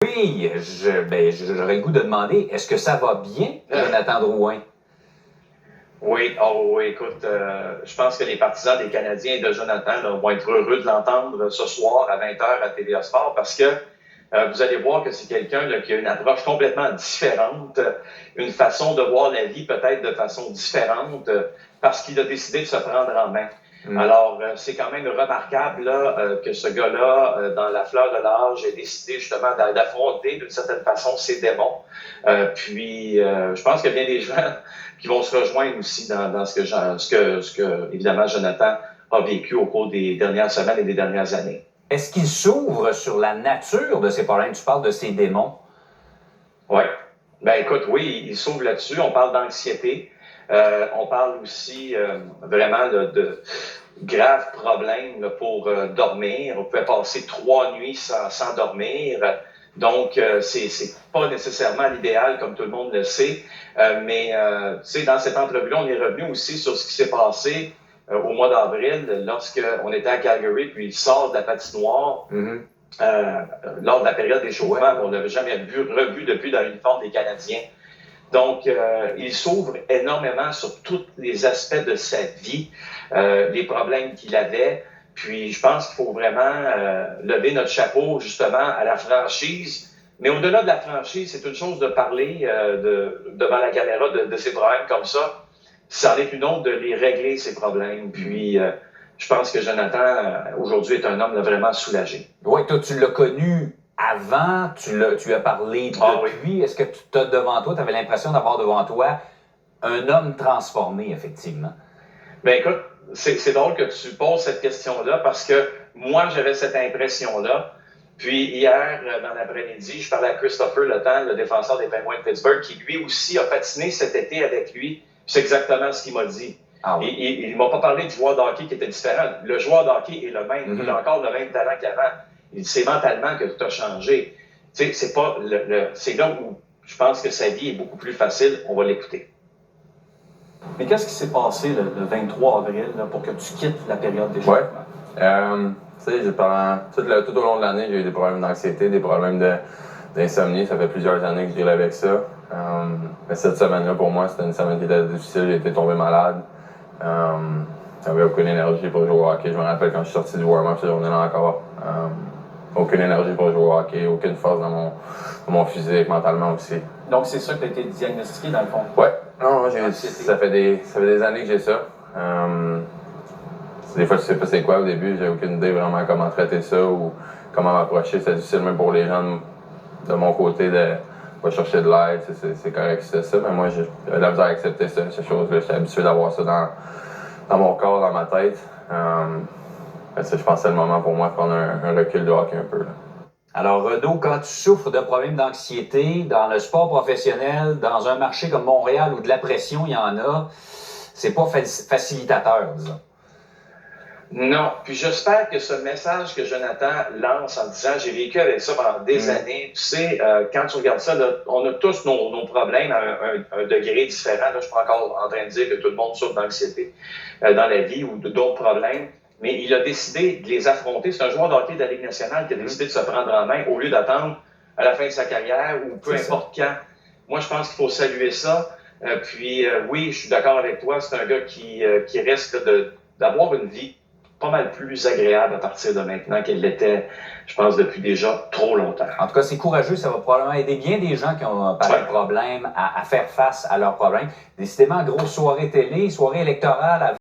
Oui, j'aurais le goût de demander, est-ce que ça va bien, Jonathan Drouin? Oui, oui, écoute, je pense que les partisans des Canadiens et de Jonathan là, vont être heureux de l'entendre ce soir à 20h à TVA Sport parce que vous allez voir que c'est quelqu'un qui a une approche complètement différente, une façon de voir la vie peut-être de façon différente parce qu'il a décidé de se prendre en main. Alors, c'est quand même remarquable là, que ce gars-là, dans la fleur de l'âge, ait décidé justement d'affronter d'une certaine façon ses démons. Je pense qu'il y a bien des gens qui vont se rejoindre aussi dans ce que, évidemment, Jonathan a vécu au cours des dernières semaines et des dernières années. Est-ce qu'il s'ouvre sur la nature de ses problèmes? Tu parles de ses démons. Oui. Ben écoute, oui, il s'ouvre là-dessus. On parle d'anxiété. On parle aussi vraiment de graves problèmes là, pour dormir. On pouvait passer 3 nuits sans dormir. Donc, c'est pas nécessairement l'idéal, comme tout le monde le sait. Tu sais, dans cette entrevue-là, on est revenu aussi sur ce qui s'est passé au mois d'avril, lorsqu'on était à Calgary, puis il sort de la patinoire. Lors de la période d'échauffement, on l'avait jamais revu depuis dans l'uniforme des Canadiens. Donc, il s'ouvre énormément sur tous les aspects de sa vie, les problèmes qu'il avait. Puis, je pense qu'il faut vraiment lever notre chapeau, justement, à la franchise. Mais au-delà de la franchise, c'est une chose de parler devant la caméra de ses problèmes comme ça. C'en est une autre de les régler, ces problèmes. Puis, je pense que Jonathan, aujourd'hui, est un homme vraiment soulagé. Oui, toi, tu l'as connu avant, tu as parlé depuis. Oui. Est-ce que tu as devant toi, tu avais l'impression d'avoir devant toi un homme transformé, effectivement? Bien, écoute, c'est drôle que tu poses cette question-là parce que moi, j'avais cette impression-là. Puis hier, dans l'après-midi, je parlais à Christopher Le Temps, le défenseur des Penguins de Pittsburgh, qui lui aussi a patiné cet été avec lui. C'est exactement ce qu'il m'a dit. Ah oui. Il ne m'a pas parlé du joueur de hockey qui était différent. Le joueur de hockey est le même. Il a encore le même talent qu'avant. C'est mentalement que tout a changé. Tu sais, c'est là où je pense que sa vie est beaucoup plus facile. On va l'écouter. Mais qu'est-ce qui s'est passé le 23 avril là, pour que tu quittes la période d'échauffement? Tu sais, tout au long de l'année, j'ai eu des problèmes d'anxiété, des problèmes d'insomnie. Ça fait plusieurs années que je deal avec ça. Mais cette semaine-là, pour moi, c'était une semaine qui était difficile. J'ai été tombé malade. J'avais aucune énergie pour jouer au hockey. Je me rappelle quand je suis sorti du warm-up cette journée-là encore. Aucune énergie pour jouer au hockey, aucune force dans mon physique, mentalement aussi. Donc, c'est ça que tu as été diagnostiqué dans le fond? Ouais. Non, ça fait des années que j'ai ça. Des fois, je sais pas c'est quoi au début. J'ai aucune idée vraiment comment traiter ça ou comment m'approcher. C'est difficile même pour les gens de mon côté de pas chercher de l'aide. C'est correct, c'est ça. Mais moi, j'ai de la misère à accepter ça, ces choses-là. J'étais habitué d'avoir ça dans mon corps, dans ma tête. Je pense que c'est le moment pour moi de prendre un recul de hockey un peu. Là. Alors, Renaud, quand tu souffres de problèmes d'anxiété dans le sport professionnel, dans un marché comme Montréal où de la pression, il y en a, c'est pas facilitateur, disons. Non. Puis j'espère que ce message que Jonathan lance en disant « J'ai vécu avec ça pendant des années », tu sais, quand tu regardes ça, là, on a tous nos problèmes à un degré différent. Là, je suis pas encore en train de dire que tout le monde souffre d'anxiété dans la vie ou d'autres problèmes. Mais il a décidé de les affronter. C'est un joueur de hockey de la Ligue nationale qui a décidé de se prendre en main au lieu d'attendre à la fin de sa carrière ou peu importe quand. Moi, je pense qu'il faut saluer ça. Oui, je suis d'accord avec toi. C'est un gars qui risque d'avoir une vie pas mal plus agréable à partir de maintenant qu'elle l'était, je pense, depuis déjà trop longtemps. En tout cas, c'est courageux. Ça va probablement aider bien des gens qui ont pareil problème à faire face à leurs problèmes. Décidément, grosse soirée télé, soirée électorale.